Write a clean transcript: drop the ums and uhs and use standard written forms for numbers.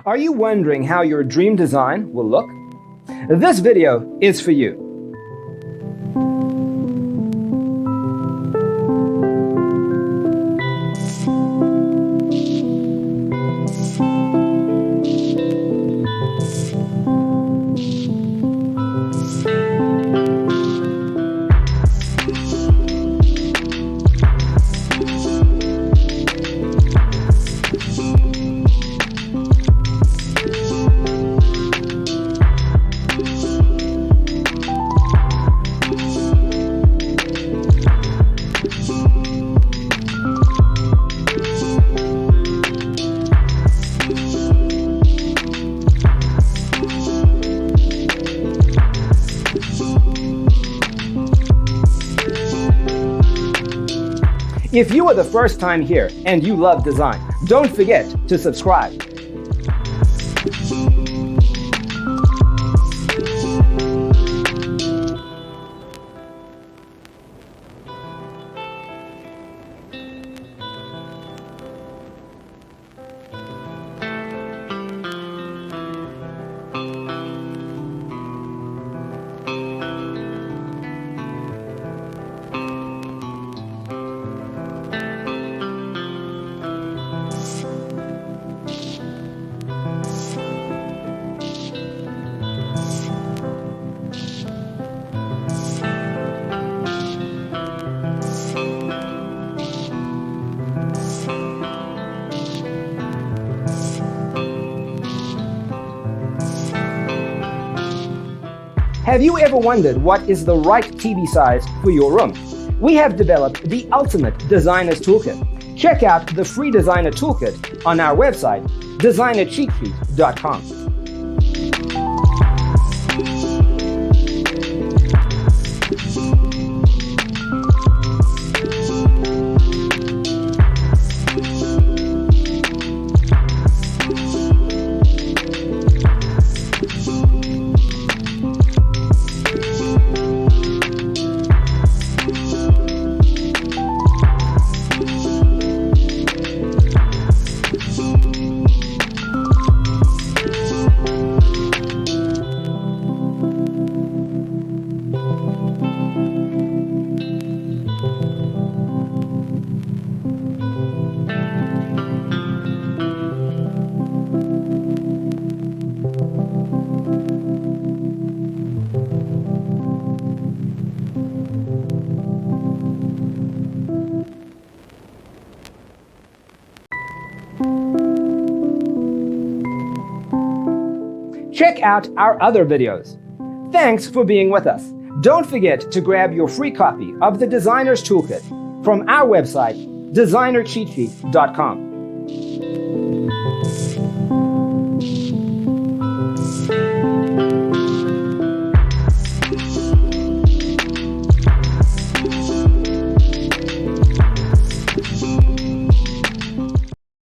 Are you wondering how your dream design will look? This video is for you. If you are the first time here and you love design, don't forget to subscribe. Have you ever wondered what is the right TV size for your room? We have developed the ultimate designer's toolkit. Check out the free designer toolkit on our website, designercheatsheet.com. Check out our other videos. Thanks for being with us. Don't forget to grab your free copy of the Designer's Toolkit from our website, designercheatsheet.com.